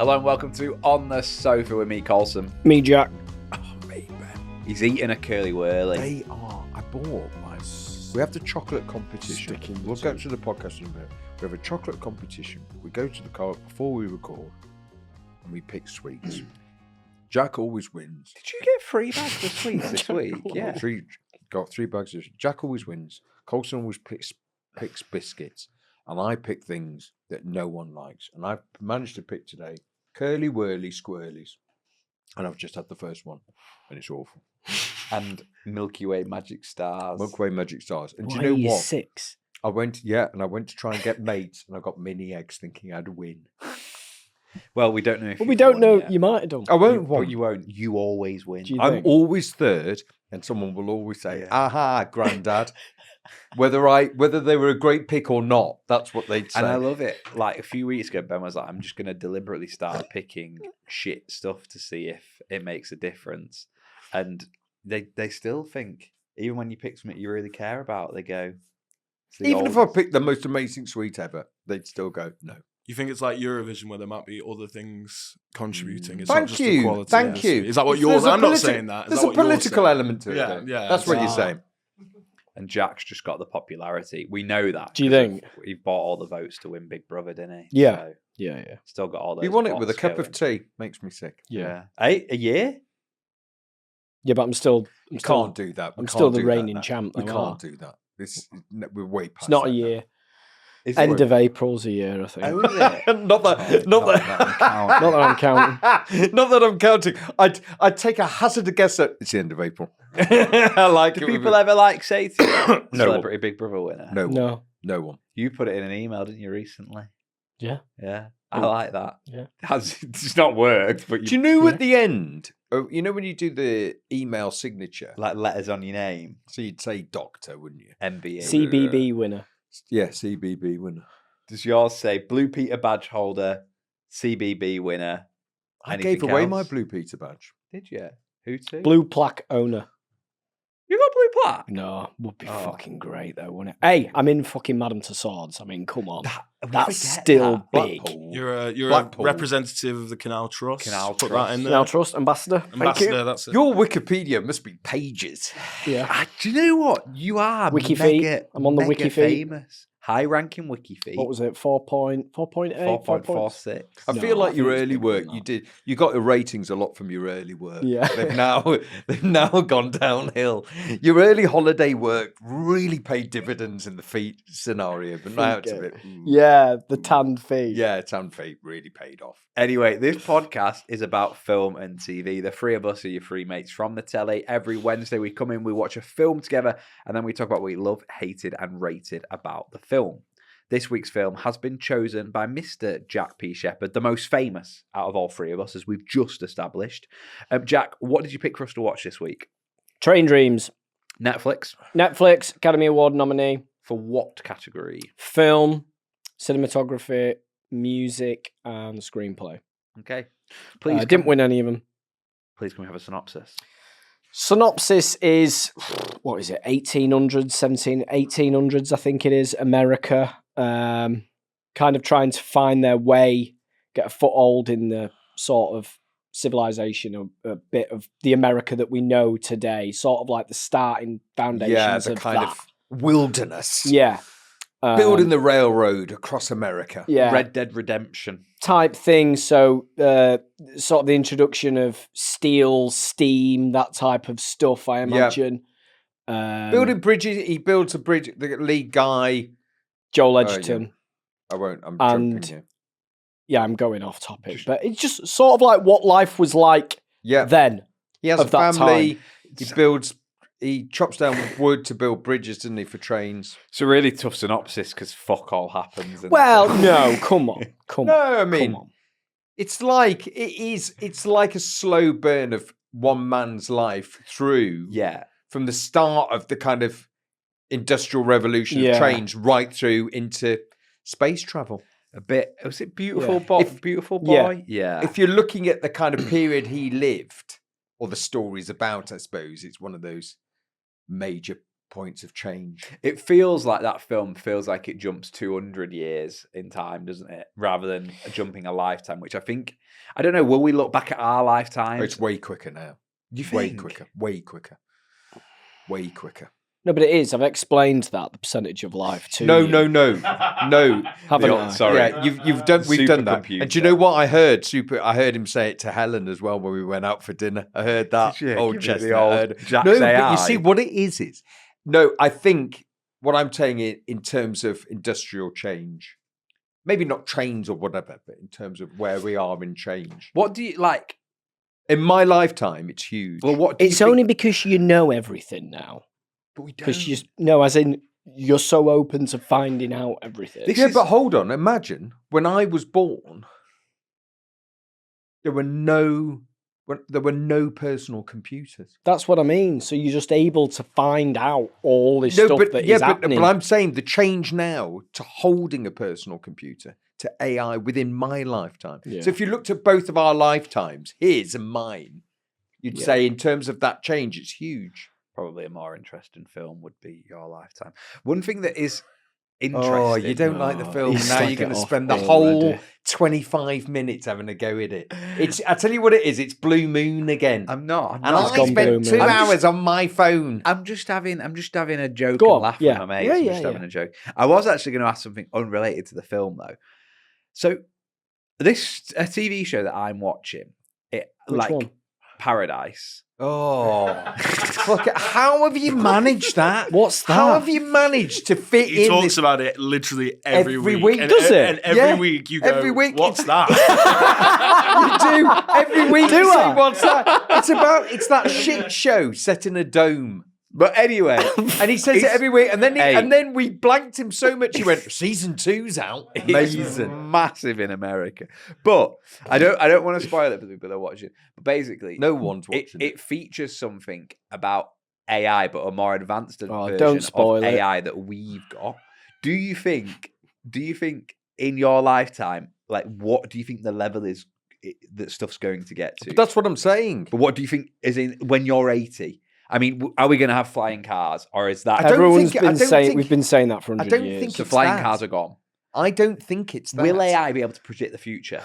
Hello and welcome to On the Sofa with me, Colson. Me, Jack. Oh, mate, man. He's eating a curly whirly. They are. I bought my. We have the chocolate competition. We'll get to the podcast in a bit. We have a chocolate competition. We go to the car before we record, and we pick sweets. Jack always wins. Did you get 3 bags of sweets this week? Yeah. Got 3 bags of. Jack always wins. Colson always picks biscuits, and I pick things that no one likes. And I've managed to pick today curly whirly squirrelies, and I've just had the first one, and it's awful. And Milky Way Magic Stars. Milky Way Magic Stars. And Why do you know are you what? 6? I went to try and get mates, and I got mini eggs, thinking I'd win. Well, we don't know if Well, we don't know. You might have done. I won't. But you won't. You always win. Do you I'm think? always third, and someone will always say, Yeah. "Aha, Grandad." whether they were a great pick or not, that's what they'd say. And I love it. Like a few weeks ago, Ben was like, I'm just going to deliberately start picking shit stuff to see if it makes a difference. And they still think, even when you pick something you really care about, they go. "It's the Even if I oldest." picked the most amazing sweet ever, they'd still go, "No." You think it's like Eurovision where there might be other things contributing? It's Thank not just the you. quality. Thank you. Is that what you're There's a I'm not politi- saying that. Is There's that a what you're political saying? element to it. Yeah, though. yeah. That's what you're Ah. saying. And Jack's just got the popularity. We know that. Do you 'cause think? He bought all the votes to win Big Brother, didn't he? Yeah. So, Yeah. still got all those. He won it with a votes cup going. of tea. Makes me sick. Yeah. Hey, a year? Yeah, but I'm still. We can't do that. We I'm can't still the do that reigning now. champ, We though, can't aren't do that. We're way past It's not that a now. year. Is End it? of April's a year, I think. Oh, is it? not that. Not that. Not that I'm counting. Not that I'm counting. I'd take a hazard guess at it's the end of April. I like Do it. people ever like say to you, No. Celebrity Big Brother winner? No one. No. No one. You put it in an email, didn't you, recently? Yeah. Yeah. I like that. Yeah. It's not worked, but Do you know at the end? You know when you do the email signature, like letters on your name, so you'd say doctor, wouldn't you? MBA. CBB winner. Yeah, CBB winner. Does yours say Blue Peter badge holder, CBB winner? I Anything gave away else? my Blue Peter badge. Did you? Who to? Blue plaque owner. You got blue plaque? No, would be Oh. fucking great though, wouldn't it? Hey, I'm in fucking Madam Tussauds. I mean, come on. We That's forget still that. big. Blackpool. You're a Blackpool. representative of the Canal Trust. Canal Put Trust. that in there. Now, Trust Ambassador. Thank Ambassador, you. that's it. Your Wikipedia must be pages. Yeah. Do you know what? You are Wikifeet. mega, I'm on the mega Wikifeet. famous. High-ranking Wikifeet. What was it? 4.8? 4.46. I No, feel I like your think it's early bigger work, than you got the ratings a lot from your early work. Yeah. They've now gone downhill. Your early holiday work really paid dividends in the feet scenario, but now it's a bit. Yeah, the tanned feet. Yeah, tan feet really paid off. Anyway, this podcast is about film and TV. The three of us are your three mates from the telly. Every Wednesday we come in, we watch a film together, and then we talk about what we love, hated, and rated about the film. This week's film has been chosen by Mr. Jack P. Shepherd, the most famous out of all three of us, as we've just established. Jack, what did you pick for us to watch this week? Train Dreams. Netflix. Netflix Academy Award nominee. For what category? Film, cinematography, music, and screenplay. Okay. Please, Didn't win any of them. Please can we have a synopsis? Synopsis is, what is it, 1800s, I think it is, America. Kind of trying to find their way, get a foothold in the sort of civilization, a bit of the America that we know today, sort of like the starting foundations Yeah, the of kind that. of wilderness. Yeah. Building the railroad across America. Yeah. Red Dead Redemption. Type thing. So, sort of the introduction of steel, steam, that type of stuff, I imagine. Building bridges. He builds a bridge. The lead guy. Joel yeah. Edgerton. I won't. I'm And- jumping here. Yeah, I'm going off topic, but it's just sort of like what life was like Yeah. then. He has of a that family. He chops down wood to build bridges, doesn't he, for trains? It's a really tough synopsis because fuck all happens. Well, no, come on. No, I mean, come on. it's like it's like a slow burn of one man's life through yeah. from the start of the kind of industrial revolution Yeah. of trains right through into space travel. A bit. Was it Beautiful Yeah. Boy? Beautiful Boy? Yeah. If you're looking at the kind of period he lived, or the stories about, I suppose, it's one of those major points of change. It feels like that film feels like it jumps 200 years in time, doesn't it? Rather than jumping a lifetime, which I think, I don't know, will we look back at our lifetime? It's way quicker now. You Way think? quicker. Way quicker. Way quicker. No, but it is. I've explained that the percentage of life to No, you. no. Haven't The- I? sorry. Yeah, we've done that. And do you know what I heard? I heard him say it to Helen as well when we went out for dinner. I heard that Did you? old Give me the chestnut. old I heard- Jack's no, but AI. you see what it is. No, I think what I'm saying in terms of industrial change, maybe not trains or whatever, but in terms of where we are in change. What do you like? In my lifetime, it's huge. Well, what do you It's think- only because you know everything now. But we Because don't. as in you're so open to finding out everything. This yeah, is- but hold on. Imagine when I was born, there were no personal computers. That's what I mean. So you're just able to find out all this stuff that is happening. But I'm saying the change now to holding a personal computer to AI within my lifetime. Yeah. So if you looked at both of our lifetimes, his and mine, you'd Yeah. say in terms of that change, it's huge. Probably a more interesting film would be Your Lifetime. One thing that is interesting. Oh, you don't like the Oh, film. he's Now slagged you're going it to off spend the already. whole 25 minutes having a go at it. I tell you what it is. It's Blue Moon again. I'm not. And It's I gone spent Blue 2 Moon. hours on my phone. I'm just having a joke Go and on, laugh yeah. with my mates. Yeah, I'm yeah, just having yeah. a joke. I was actually going to ask something unrelated to the film though. So this a TV show that I'm watching. It Which like one? Paradise. Oh, fuck it. How have you managed that? What's How that? have you managed to fit He in talks this? about it literally every Every week. week. And, Does it? And every Yeah. week you go, Every week what's it's- that? You do every week. Do you say, I? what's that? It's that shit show set in a dome. But anyway, And he says it It's- every week, and then Hey. and then we blanked him so much. He went, "Season 2's out." it's Amazing. massive in America. But I don't want to spoil it for the people that are watching. But basically, No one's watching it. it features something about AI, but a more advanced Oh, version don't spoil of it. AI that we've got. Do you think in your lifetime, like, what do you think the level is that stuff's going to get to? But that's what I'm saying. But what do you think is in when you're 80? I mean, are we going to have flying cars, or is that I don't Everyone's think- I been don't saying think- we've been saying that for I 100 don't years. think the it's flying that. cars are gone? I don't think it's that. Will AI be able to predict the future?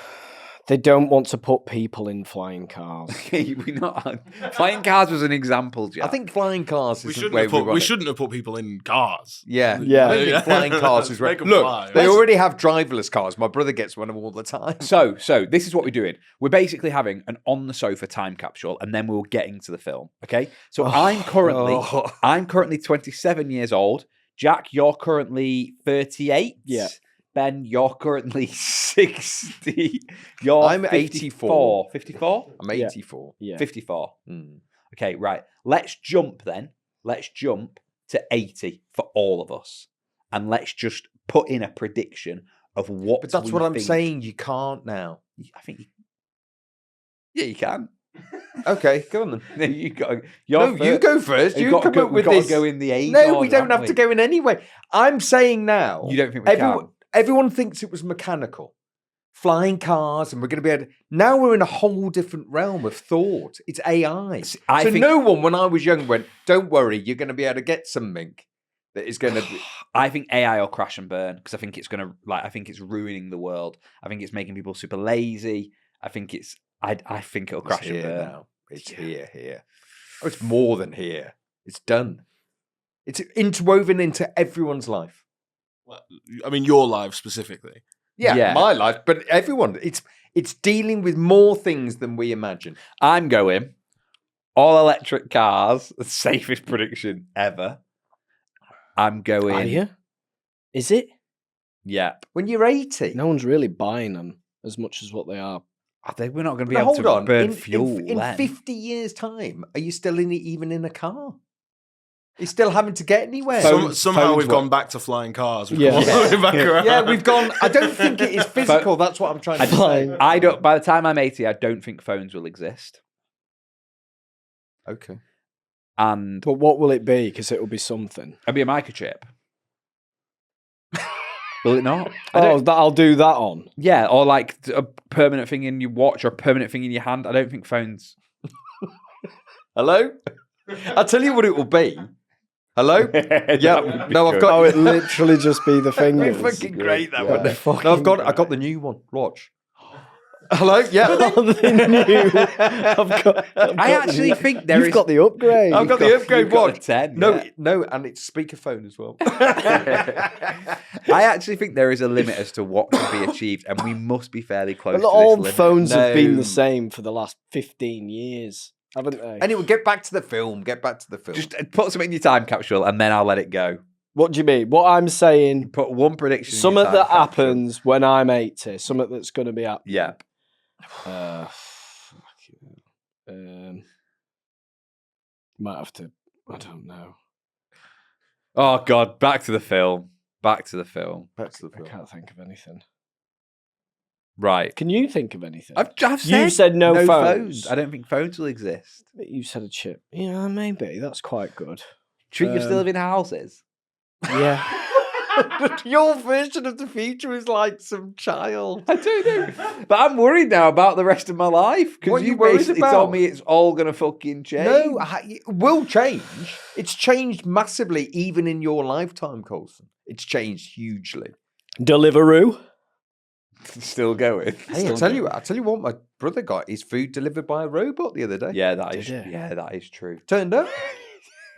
They don't want to put people in flying cars. We not flying cars was an example, Jack. I think flying cars We is the shouldn't, way have put, want we it. shouldn't have put people in cars. Yeah, Yeah. I don't think flying cars is right. Make 'em Look, fly. they Let's- already have driverless cars. My brother gets one of them all the time. So this is what we're doing. We're basically having an on the sofa time capsule, and then we'll get into the film. Okay. So I'm currently 27 years old. Jack, you're currently 38. Yeah. Ben, you're currently 60. You're I'm 54. 54? I'm Yeah. 84. Yeah. 54. Mm. Okay, right. Let's jump then. Let's jump to 80 for all of us. And let's just put in a prediction of what But that's we what I'm think- saying. You can't now. I think yeah, you can. Okay, go on then. No, you got. No, you go first. You come up with got this. to go in the age. No, we order, don't haven't have to go in anyway. I'm saying now. You don't think we can? Everyone thinks it was mechanical. Flying cars, and we're going to be able to. Now we're in a whole different realm of thought. It's AI. I so think- no one, when I was young, went, "Don't worry, you're going to be able to get something that is going to." I think AI will crash and burn because I think it's going to I think it's ruining the world. I think it's making people super lazy. I think it's. I think it'll crash and here burn. now. It's here. Oh, it's more than here. It's done. It's interwoven into everyone's life. I mean, your life specifically. Yeah. My life, but everyone. It's dealing with more things than we imagine. I'm going all electric cars. The safest prediction ever. I'm going. Are you? Is it? Yeah. When you're 80, No one's really buying them as much as what they are. We're not going to be Now, able hold to on. burn in, fuel in then. 50 years' time, are you still even in a car? You're still having to get anywhere. Somehow phones we've work. gone back to flying cars. We've Yeah. come all the way back around. yeah, we've gone. I don't think it is physical. That's what I'm trying to say. I don't. By the time I'm 80, I don't think phones will exist. Okay. And But what will it be? Because it will be something. it'll be a microchip. Will it not? I don't- I'll do that on. Yeah, or like a permanent thing in your watch or a permanent thing in your hand. I don't think phones. Hello? I'll tell you what it will be. Hello? That Yeah. would be No, I've good. got. Oh, it literally just be the That'd be fingers. fucking great. That Yeah. wouldn't it? Fucking No, I got the new one. Watch. Hello? Yeah. The new. I actually think there You've is- got the upgrade. I've got the upgrade you've got watch. the 10, no, yeah. no, and it's speakerphone as well. I actually think there is a limit as to what can be achieved, and we must be fairly close But to all this limit. phones have been No. the same for the last 15 years, haven't they? Anyway, get back to the film. Just put something in your time capsule, and then I'll let it go. What do you mean? What I'm saying, Put one prediction. in something your time that capsule. happens when I'm 80, something that's going to be happening. Yeah. Might have to. I don't know. Oh God! Back to the film. Back to the film. Back to the I film. can't think of anything. Right. Can you think of anything? I've You said no phones. I don't think phones will exist. But you said a chip. Yeah, maybe. That's quite good. Do you think you still Um, live in houses? Yeah. Your version of the future is like some child. I don't know. But I'm worried now about the rest of my life What because are you you worried basically about? told me it's all going to fucking change. No, it will change. It's changed massively, even in your lifetime, Colson. It's changed hugely. Deliveroo. Still going. Hey, I tell you what, my brother got his food delivered by a robot the other day. Yeah, that is. Did it? Yeah, that is true. Turned up.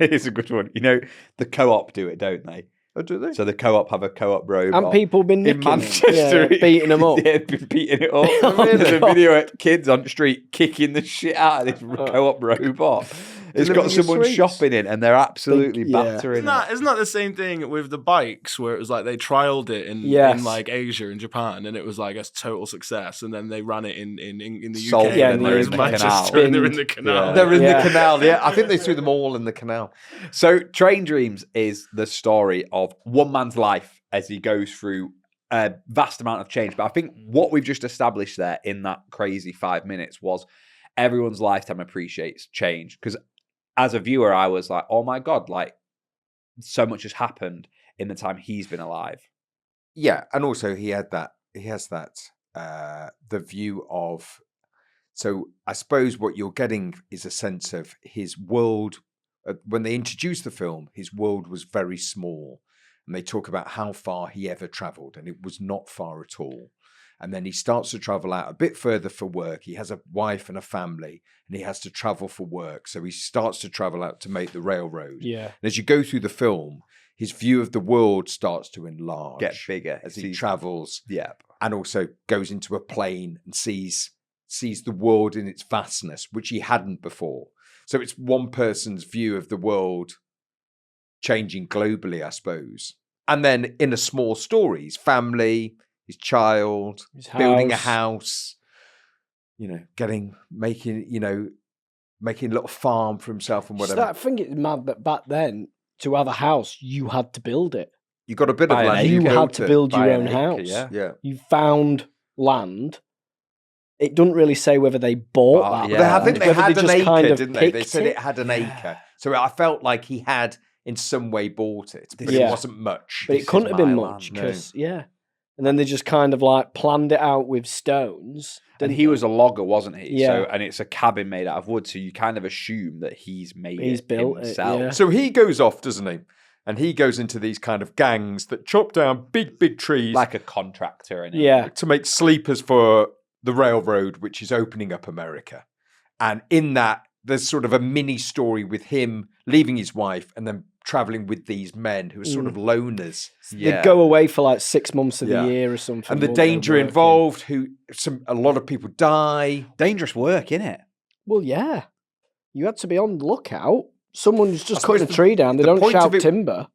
It's a good one. You know, the co-op do it, don't they? Oh, do they? So the co-op have a co-op robot. And people been in nicking them. Manchester, Yeah, beating them up. Yeah, been beating it up. Oh, There's a God. video of kids on the street kicking the shit out of this co-op robot. It's Delivering got your someone sweets. shopping in, and they're absolutely yeah. battering it. Isn't that the same thing with the bikes where it was like they trialed it in Yes. like Asia and Japan and it was like a total success and then they ran it in the Sold UK it Yeah, and in they're the in UK. Manchester and they're in the Spinned. canal. They're in Yeah. the canal. Yeah, I think they threw them all in the canal. So, Train Dreams is the story of one man's life as he goes through a vast amount of change. But I think what we've just established there in that crazy 5 minutes was everyone's lifetime appreciates change. Because as a viewer, I was like, oh my God, like so much has happened in the time he's been alive. Yeah, and also he has that the view of. So I suppose what you're getting is a sense of his world. When they introduced the film, his world was very small, and they talk about how far he ever travelled, and it was not far at all. And then he starts to travel out a bit further for work. He has a wife and a family, and he has to travel for work. So he starts to travel out to make the railroad. Yeah. And as you go through the film, his view of the world starts to enlarge, Get bigger as he travels, Yeah. and also goes into a plane and sees the world in its vastness, which he hadn't before. So it's one person's view of the world changing globally, I suppose. And then in a small story, his family, his child, His building a house. house, making a little farm for himself and Just whatever. that, I think it's mad that back then, to have a house, you had to build it. You got a bit of Buy an land. acre. You built had to it. build Buy your an own acre, house. yeah. Yeah. You found land. It doesn't really say whether they bought But, that. yeah. But I land, think they whether had an just acre, kind of didn't they? They picked said it had an acre. So I felt like he had, in some way, bought it, but Yeah. it wasn't much. But This it couldn't is have been my much land. because, yeah. And then they just kind of like planned it out with stones. And didn't he they? was a logger, wasn't he? Yeah. So, and it's a cabin made out of wood. So you kind of assume that he's made He's it built it, himself. yeah. So he goes off, doesn't he? And he goes into these kind of gangs that chop down big trees Like a contractor. And Yeah. to make sleepers for the railroad, which is opening up America. And in that, there's sort of a mini story with him leaving his wife and then traveling with these men who are sort of loners. They'd go away for like 6 months of Yeah. the year or something. And the won't they, danger working? involved, a lot of people die. Dangerous work, innit? Well, yeah. You had to be on the lookout. Someone's just suppose cutting a tree down. They the don't point of shout it- timber.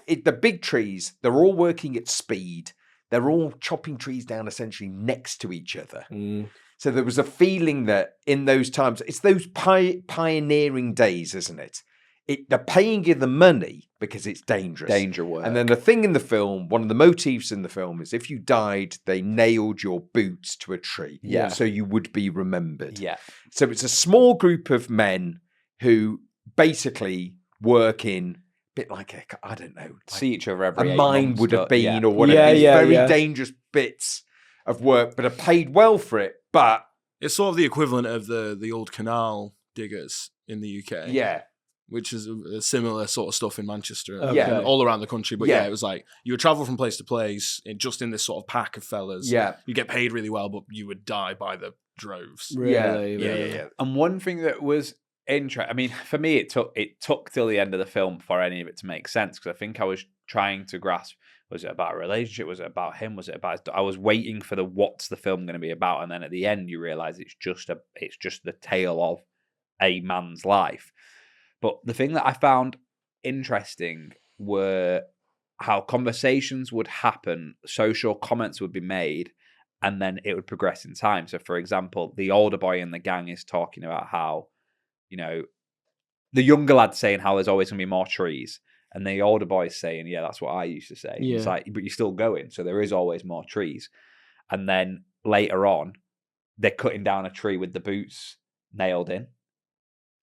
The big trees, they're all working at speed. They're all chopping trees down essentially next to each other. So there was a feeling that in those times, it's those pioneering days, isn't it? They're paying you the money because it's dangerous. Danger work. And then the thing in the film, one of the motifs in the film is if you died, they nailed your boots to a tree. Yeah. So you would be remembered. Yeah. So it's a small group of men who basically work in a bit like I don't know, like See each other every a 8 mine months, would have but- been yeah. or whatever. Yeah, These yeah, very yeah. dangerous bits of work, but are paid well for it. But It's sort of the equivalent of the old canal diggers in the UK. yeah, which is a similar sort of stuff in Manchester, Okay. and all around the country. But Yeah. it was like you would travel from place to place just in this sort of pack of fellas. Yeah. You get paid really well, but you would die by the droves. Really, Yeah. really. And one thing that was interesting, I mean, for me, it took till the end of the film for any of it to make sense, because I think I was trying to grasp, was it about a relationship? Was it about him? Was it about I was waiting for what's the film going to be about? And then at the end, you realize it's just the tale of a man's life. But the thing that I found interesting were how conversations would happen, social comments would be made, and then it would progress in time. So, for example, the older boy in the gang is talking about how, the younger lad's saying how there's always going to be more trees. And the older boy's saying, yeah, that's what I used to say. Yeah. It's like, but you're still going. So there is always more trees. And then later on, they're cutting down a tree with the boots nailed in.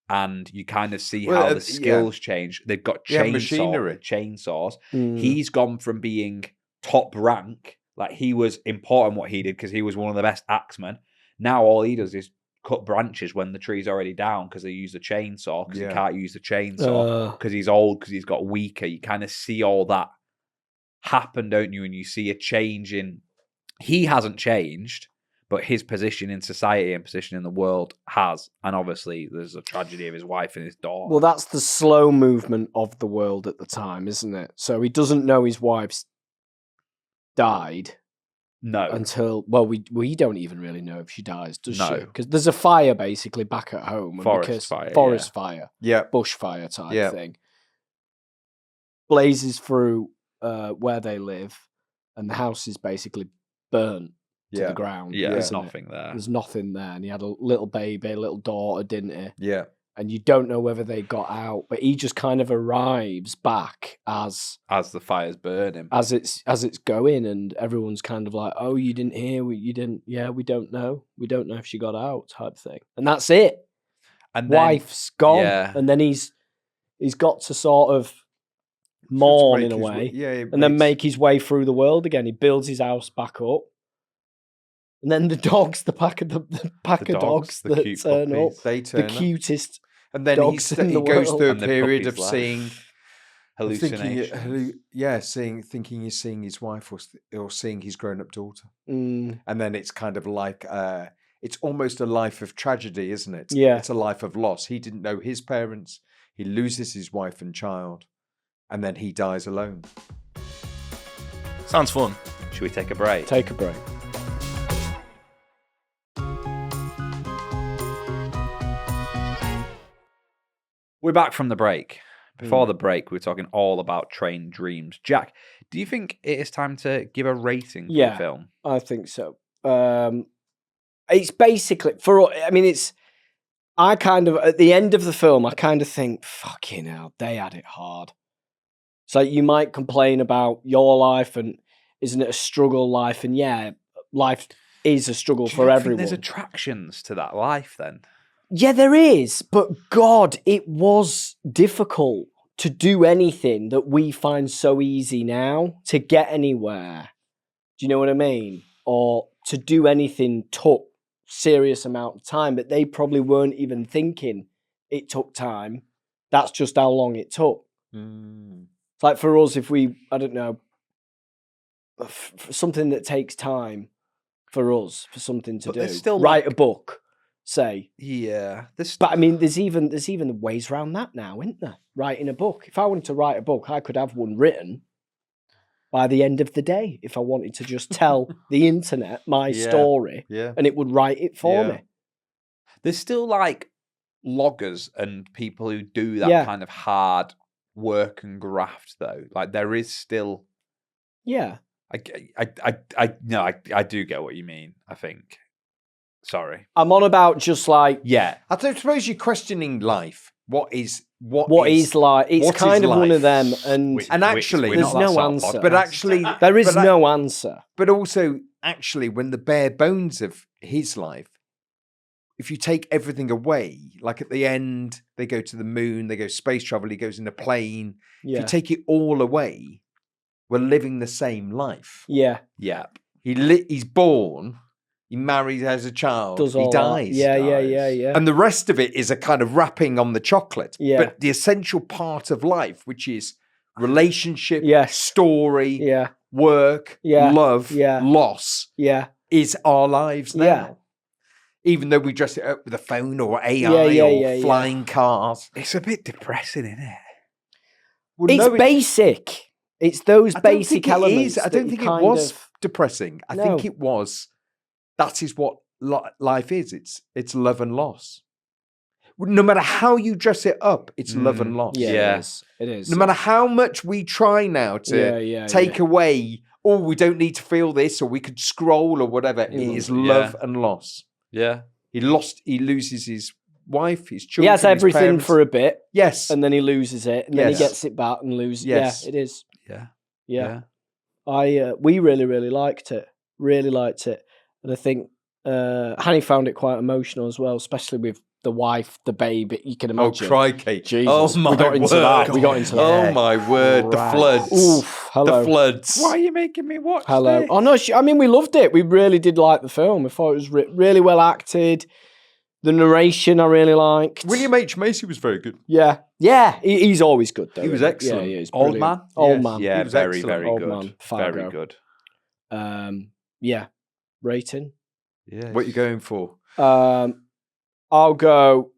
And you kind of see how the skills change. They've got machinery. chainsaws. Mm. He's gone from being top rank, like he was important what he did because he was one of the best axemen. Now all he does is cut branches when the tree's already down because they use the chainsaw because he can't use the chainsaw because he's old, because he's got weaker. You kind of see all that happen, don't you? And you see a change in... He hasn't changed, but his position in society and position in the world has. And obviously there's a tragedy of his wife and his daughter. Well, that's the slow movement of the world at the time, isn't it? So he doesn't know his wife's died no. until... Well, we don't even really know if she dies, does No. she? Because there's a fire basically back at home. Forest fire, fire. Yeah. Bushfire type Yeah. thing. Blazes through where they live, and the house is basically burnt to the ground. Yeah, there's isn't it? nothing there. There's nothing there. And he had a little baby, a little daughter, didn't he? Yeah. And you don't know whether they got out, but he just kind of arrives back as the fire's burning. as it's going, and everyone's kind of like, "Oh, you didn't hear? You didn't? Yeah, we don't know. We don't know if she got out," type thing. And that's it. And then, Wife's gone, yeah. and then he's got to sort of mourn in a way, and then make his way through the world again. He builds his house back up, and then the dogs, the pack of dogs the that cute turn puppies, up, they the turn up. cutest. And then dogs in he the goes world. through a And the period of puppy's seeing hallucinations. thinking he's seeing his wife or seeing his grown-up daughter. Mm, And then it's kind of like it's almost a life of tragedy, isn't it? Yeah. It's a life of loss. He didn't know his parents. He loses his wife and child, and then he dies alone. Sounds fun. Should we take a break? take a break. We're back from the break. Before the break, we were talking all about train dreams. Jack, do you think it is time to give a rating for the film? I think so. It's basically I kind of, at the end of the film, I kind of think, fucking hell, they had it hard. So you might complain about your life and isn't it a struggle life? And yeah, life is a struggle Do you for not everyone. think there's attractions to that life then? Yeah, there is, but God, it was difficult to do anything that we find so easy now, to get anywhere. Do you know what I mean? Or to do anything took serious amount of time, but they probably weren't even thinking it took time. That's just how long it took. It's like for us, if we, I don't know, for something that takes time for us, for something to But do, there's still write a book, say. Yeah. But I mean, there's even ways around that now, isn't there? Writing a book. If I wanted to write a book, I could have one written by the end of the day. If I wanted to just tell the internet my story, and it would write it for me. There's still like loggers and people who do that kind of hard work and graft though. Like there is still. Yeah. I do get what you mean. I think. Sorry. I'm on about just like Yeah. I suppose you're questioning life. What is like? It's what kind is of one of life? them, and actually, we're there's not that no sort of answer. podcast. but actually, there is but no answer. But also, actually, when the bare bones of his life, if you take everything away, like at the end, they go to the moon, they go space travel, he goes in a plane. If Yeah. you take it all away, we're living the same life. Yeah. Yeah. He's born, he marries, has a child, Does he all that. dies. Yeah. And the rest of it is a kind of wrapping on the chocolate. Yeah. But the essential part of life, which is relationship, Yes. story, Yeah. work, Yeah. love, Yeah. loss, Yeah. is our lives now. Yeah. Even though we dress it up with a phone or AI Yeah, or yeah. flying cars. It's a bit depressing, isn't it? Well, It's no, basic. It's those I don't basic think it elements. is. I that don't you think it kind was of- depressing. I No. think it was, that is what life is. It's love and loss. No matter how you dress it up, it's love and loss. Yeah, Yeah. It is. It is. No matter how much we try now to take away, oh, we don't need to feel this, or we could scroll or whatever. It is love and loss. Yeah. He loses his wife, his He children. has his everything parents. for a bit, Yes. and then he loses it, and then he Yes. gets it back and loses. Yes. Yeah, it is. Yeah. Yeah. We really liked it. Really liked it, and I think Hanny found it quite emotional as well, especially with the wife, the baby. You can Oh, imagine. crikey. Jesus. Oh, my we got into word. that. We got into that. Oh, my word. The Right. floods. Oof. Hello. The floods. Why are you making me watch Hello. this? Oh no, I mean we loved it. We really did like the film. I thought it was really well acted. The narration I really liked. William H. Macy was very good. Yeah. He's always good though. He was isn't excellent. Yeah, he's Old brilliant. man? Old Yes. man. Yeah, was very, excellent. very Old good. man, Fargo. Very good. Yeah. Rating. Yeah. What are you going for? I'll go.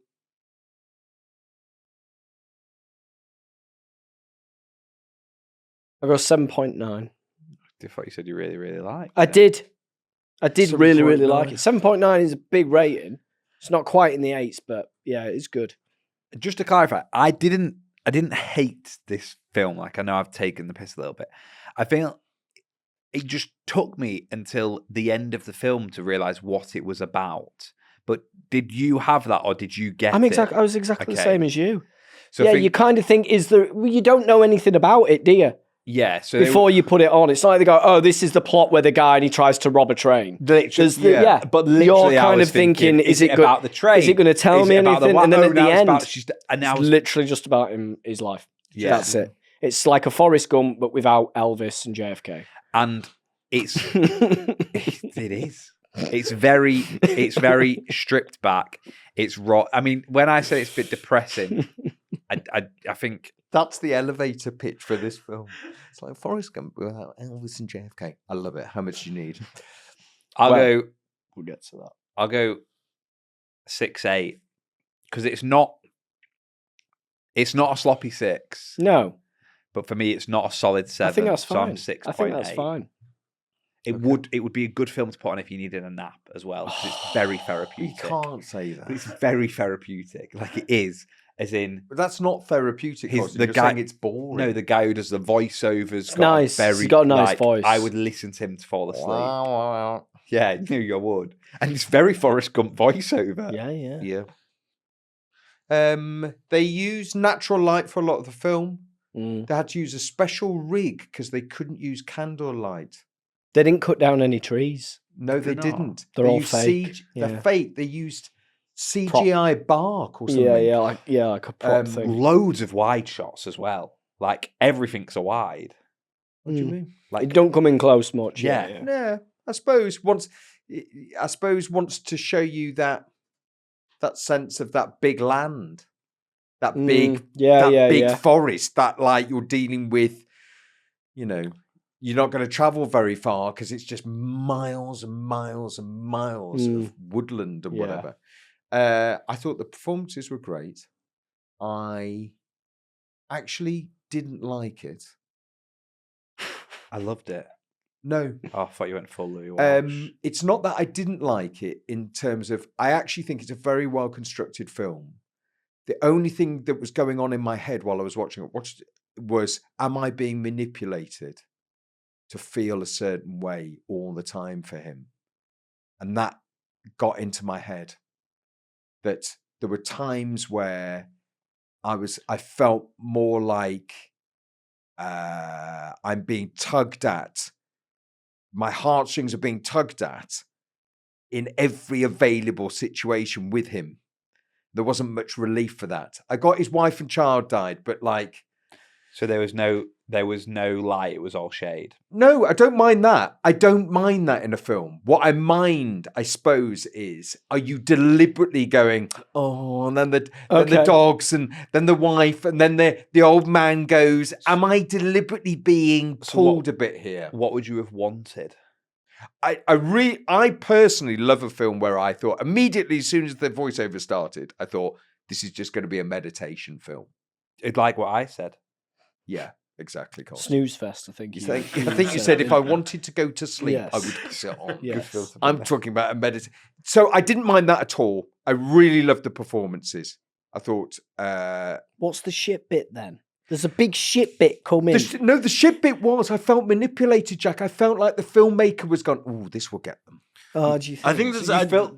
I'll go 7.9. I thought you said you really, really liked I it. did. I did really, really 7.9. like it. 7.9 is a big rating. It's not quite in the 8s, but yeah, it's good. Just to clarify, I didn't hate this film. Like, I know I've taken the piss a little bit. I feel it just took me until the end of the film to realize what it was about. But did you have that, or did you get it? I was exactly the Okay. same as you. So Yeah, you kind of think, you don't know anything about it, do you? Yeah. So Before you put it on, it's like they go, "Oh, this is the plot where the guy and he tries to rob a train." literally, But literally, you're I kind was of thinking, is it go- about the train? Is it going to tell Is me it about the anything? wa- And then oh, at the now it's end, about and now it's it's literally just about his life. Yeah. That's it. It's like a Forrest Gump, but without Elvis and JFK. and it's it is. It's very stripped back. It's raw. I mean, when I say it's a bit depressing, I think That's the elevator pitch for this film. It's like Forrest Gump without Elvis and JFK. I love it. How much do you need? We'll get to that. I'll go 6-8 because it's not a sloppy 6, No, but for me it's not a solid 7. I think that's So fine. I'm 6.8. I think that's fine. It would be a good film to put on if you needed a nap as well. 'Cause it's very You therapeutic. can't say that. It's very therapeutic. Like, it is, as in But that's not therapeutic. His- Austin. the You're guy- saying it's boring. no, the guy who does the voiceovers. It's nice. He's got a nice voice. I would listen to him to fall asleep. Wow, wow, Yeah, I knew you would. And it's very Forrest Gump voiceover. Yeah. yeah. They use natural light for a lot of the film. Mm. They had to use a special rig because they couldn't use candle light. They didn't cut down any trees. No, they They're not. didn't. They're They all used fake, yeah. They're fake. They used CGI bark or something. like a prop thing. Loads of wide shots as well. Like, everything's a wide. What do you Mm. mean? Like, It don't come in close much. Yeah. Yeah, I suppose wants to show you that sense of that big land, that big forest, that like you're dealing with. You know, you're not going to travel very far because it's just miles and miles and miles of woodland and Yeah. whatever. I thought the performances were great. I actually didn't like it. I loved it. No, Oh, I thought you went full Louis Walsh. it's not that I didn't like it in terms of, I actually think it's a very well constructed film. The only thing that was going on in my head while I was watching it was, am I being manipulated to feel a certain way all the time for him? And that got into my head, that there were times where I felt more like I'm being tugged at. My heartstrings are being tugged at in every available situation with him. There wasn't much relief for that. I got his wife and child died, but like, So there was no light. It was all shade. No, I don't mind that. I don't mind that in a film. What I mind, I suppose, is are you deliberately going, oh, and then the dogs, and then the wife, and then the old man goes, am I deliberately being pulled a bit here? What would you have wanted? I personally love a film where I thought immediately as soon as the voiceover started, I thought this is just going to be a meditation film. It's like what I said. Yeah, exactly. Colin. Snooze fest, I think. I think you said if I wanted to go to sleep, I would sit on. Yes. I'm talking about a meditation. So I didn't mind that at all. I really loved the performances. I thought. What's the shit bit then? There's a big shit bit coming. The shit bit was I felt manipulated, Jack. I felt like the filmmaker was gone, oh, this will get them. Oh, do you think? I think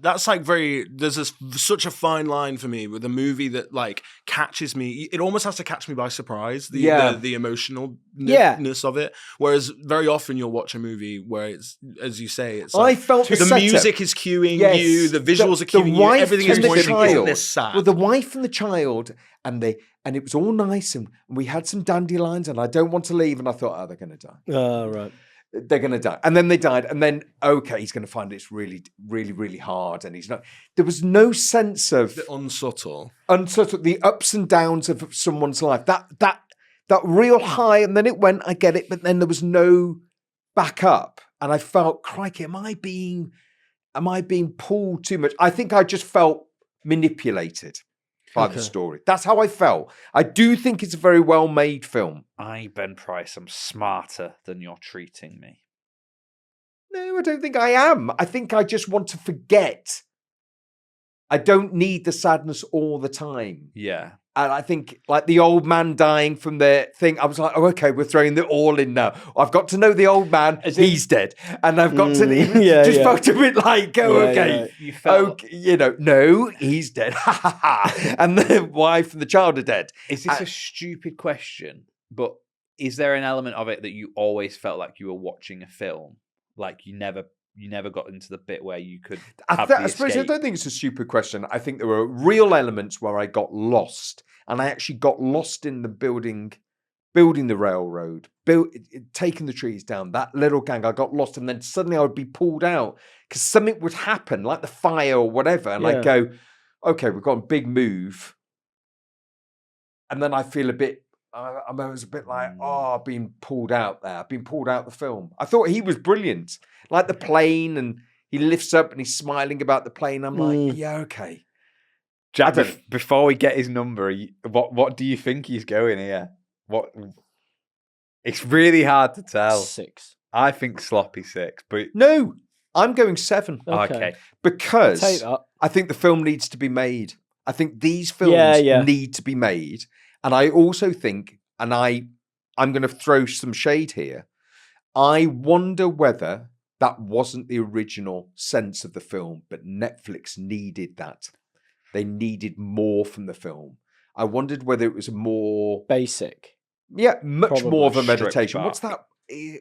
that's like there's such a fine line for me with a movie that like catches me. It almost has to catch me by surprise. The emotionalness of it. Whereas very often you'll watch a movie where it's, as you say, it's like, I felt the music is cueing you, the visuals are cueing you, everything is pointing. Isn't this sad? Well, the wife and the child, and it was all nice, and we had some dandelions, and I don't want to leave, and I thought, oh, they're going to die. Oh, right. They're going to die. And then they died. And then, okay, he's going to find it's really, really, really hard. And he's not. There was no sense of unsubtle, the ups and downs of someone's life. That real high, and then it went. I get it, but then there was no back up. And I felt, crikey, am I being pulled too much? I think I just felt manipulated by the story. That's how I felt. I do think it's a very well made film. Ben Price, I'm smarter than you're treating me. No, I don't think I am. I think I just want to forget. I don't need the sadness all the time. Yeah. And I think, like the old man dying from the thing, I was like, oh, okay, we're throwing it all in now. I've got to know the old man, he's dead. And I've got to, felt a bit like, okay. Yeah. You felt... Okay, no, he's dead. And the wife and the child are dead. Is this a stupid question? But is there an element of it that you always felt like you were watching a film? Like you never got into the bit where you could have I suppose I don't think it's a stupid question. I think there were real elements where I got lost. And I actually got lost in the building the railroad, taking the trees down, that little gang. I got lost, and then suddenly I would be pulled out because something would happen, like the fire or whatever. And I'd go, okay, we've got a big move. And then I feel a bit, I was a bit like, I've been pulled out there. I've been pulled out the film. I thought he was brilliant. Like the plane, and he lifts up and he's smiling about the plane. I'm like, yeah, okay. Jack, before we get his number, what do you think he's going here? What? It's really hard to tell. 6. I think sloppy 6, but no, I'm going 7. Okay. Because Take that. I think the film needs to be made. I think these films need to be made, and I also think, and I'm going to throw some shade here. I wonder whether that wasn't the original sense of the film, but Netflix needed that. They needed more from the film. I wondered whether it was a more basic. Yeah, much Probably. more of a meditation. Stripped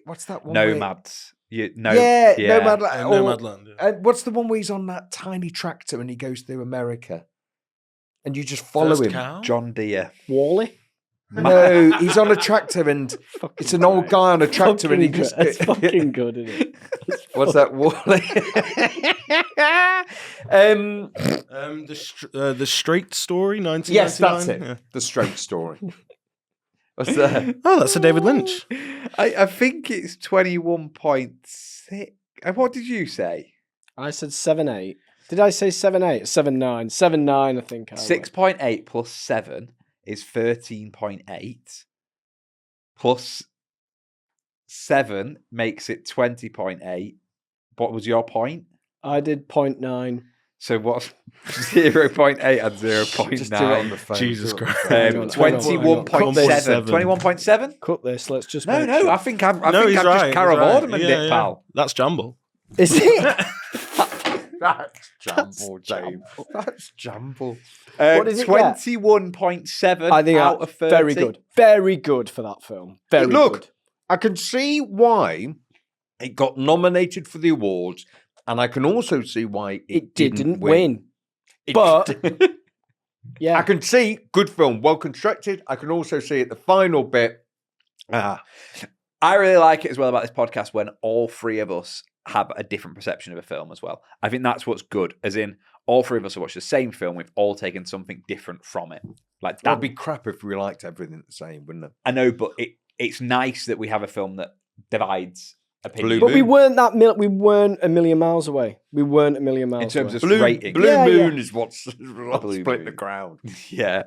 What's that one? Nomads. Nomadland. Nomadland. And what's the one where he's on that tiny tractor and he goes through America? And you just follow First him. Cow? John Deere. Wally? No, he's on a tractor and it's an old guy on a tractor and he just... It's fucking good, isn't it? What's that, Wally? The Straight Story, 1999. Yes, that's it. Yeah. The Straight Story. What's that? Oh, that's a David Lynch. I think it's 21.6. What did you say? I said 7.8. Did I say 7.8? 7.9. 7.9, I think. 6.8 plus 7 is 13.8. Plus 7 makes it 20.8. What was your point? I did 0.9. So what's 0.8 and 0.9? Just do it on the phone. Jesus Do it on the Christ. phone. 21.7. 21.7? Cut this. Let's just. No, make no. sure. I think I'm He's just right, Carol he's right. Vorderman, Yeah, pal. That's Jumble. Is it? That's jumble, Dave. That's jumble. What is it get? 21.7 I think out of 30. very good. Very good for that film. Very Look, good. I can see why it got nominated for the awards, and I can also see why It didn't win. It- But yeah, I can see good film, well constructed. I can also see at the final bit, I really like it as well about this podcast when all three of us have a different perception of a film as well. I think that's what's good, as in all three of us have watched the same film. We've all taken something different from it. Like That'd be crap if we liked everything the same, wouldn't it? I know, but it's nice that we have a film that divides opinion. But we weren't we weren't a million miles away. We weren't a million miles in terms away. of rating. Blue Moon is what's split the ground. Yeah.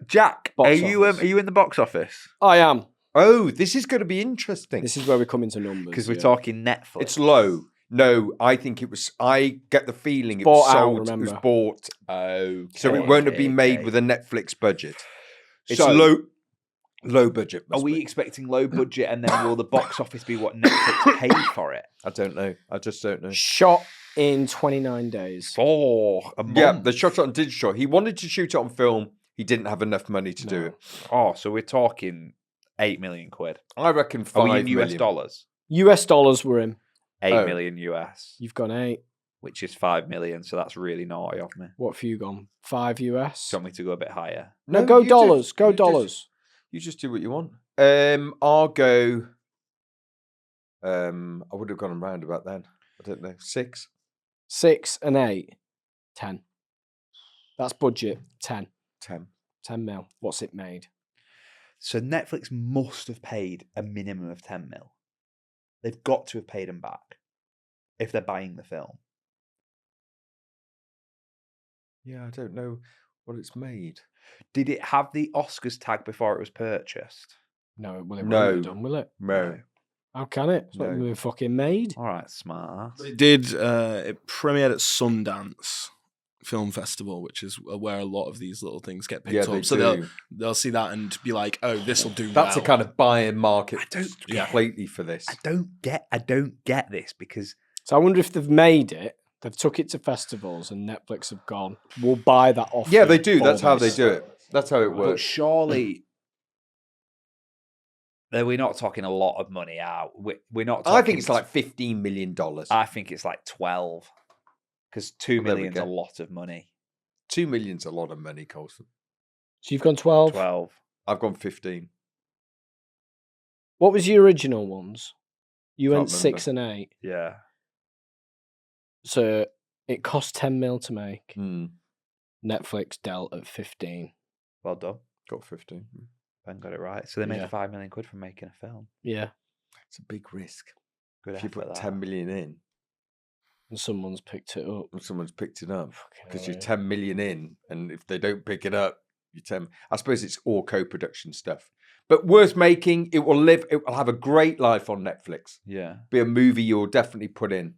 Jack, are you in the box office? I am. Oh, this is going to be interesting. This is where we come into numbers. Because we're talking Netflix. It's low. No, I think it was. I get the feeling it Bought was out, sold. It remember. was bought. Okay. So it won't have been made with a Netflix budget. It's low budget. Are we expecting low budget, and then will the box office be what Netflix paid for it? I don't know. I just don't know. Shot in 29 days. A month. Yeah, they shot it on digital. He wanted to shoot it on film. He didn't have enough money to do it. Oh, so we're talking 8 million quid. I reckon 5 Are we in US million. dollars? US dollars were in. 8 million US. You've gone 8. Which is 5 million, so that's really naughty of me. What have you gone? 5 US? Do you want me to go a bit higher? No, go you dollars. do- Go you dollars. You just do what you want. I'll go. I would have gone around about then. I don't know. 6. 6 and 8. 10. That's budget. 10. 10. 10 mil. What's it made? So Netflix must have paid a minimum of 10 mil. They've got to have paid them back if they're buying the film. Yeah, I don't know what it's made. Did it have the Oscars tag before it was purchased? No, well, it No. won't have done, will it? No. How can it? It's not No. even fucking made. All right, smart ass. It did. It premiered at Sundance Film Festival, which is where a lot of these little things get picked Yeah, up. they So do. they'll see that and be like, "Oh, this will do." That's well. a kind of buy-in market I don't- completely for this. I don't get this because So I wonder if they've made it, they've took it to festivals, and Netflix have gone, we'll buy that off. Yeah, you they do. for That's how they this." do it. That's how it but works. surely we're not talking a lot of money out. We're not. Talking, I think it's like $15 million. I think it's like 12 because 2 Well, there we million's a go. lot of money. 2 million's a lot of money, Colson. So you've gone 12. 12. I've gone 15. What was your original ones? You Can't went 6 and 8. Yeah. So it cost 10 mil to make. Hmm. Netflix dealt at 15. Well done. Got 15. Ben got it right. So they made Yeah. 5 million quid from making a film. Yeah. It's a big risk. Good If you effort, put that. 10 million in And someone's picked it up. and someone's picked it up, because hell, you're yeah. 10 million in, and if they don't pick it up, you're 10. I suppose it's all co-production stuff. But worth making. It will have a great life on Netflix. Yeah. Be a movie you'll definitely put in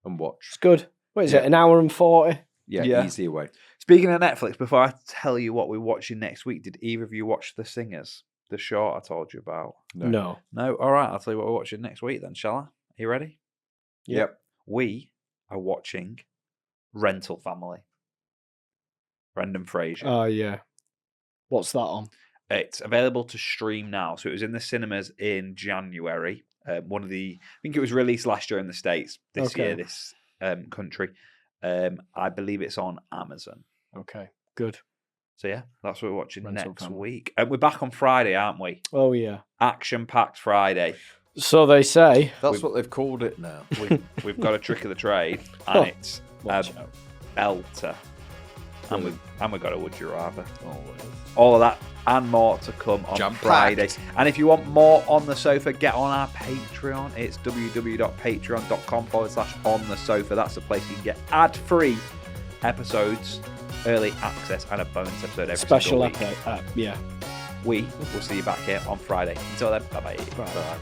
and watch. It's good. What is Yeah. it? An hour and 40? Yeah, Yeah. easy away. Speaking of Netflix, before I tell you what we're watching next week, did either of you watch The Singers? The short I told you about? No. No? All right, I'll tell you what we're watching next week then, shall I? Are you ready? Yep. We are watching Rental Family. Brendan Fraser. Oh, yeah. What's that on? It's available to stream now. So it was in the cinemas in January. I think it was released last year in the States. This year, this country. I believe it's on Amazon. Okay. Good. So yeah, that's what we're watching Rental next Family. week. And we're back on Friday, aren't we? Oh, yeah. Action-packed Friday. So they say. That's what they've called it now. We've got a trick of the trade, Oh, and it's Watch out. belter. And we've got a would you rather. Always. All of that and more to come on Jam-packed. Friday. And if you want more On The Sofa, get on our Patreon. It's www.patreon.com/On The Sofa. That's the place you can get ad-free episodes, early access, and a bonus episode every Special single week. episode. Yeah. We will see you back here on Friday. Until then, bye-bye. Bye. Bye.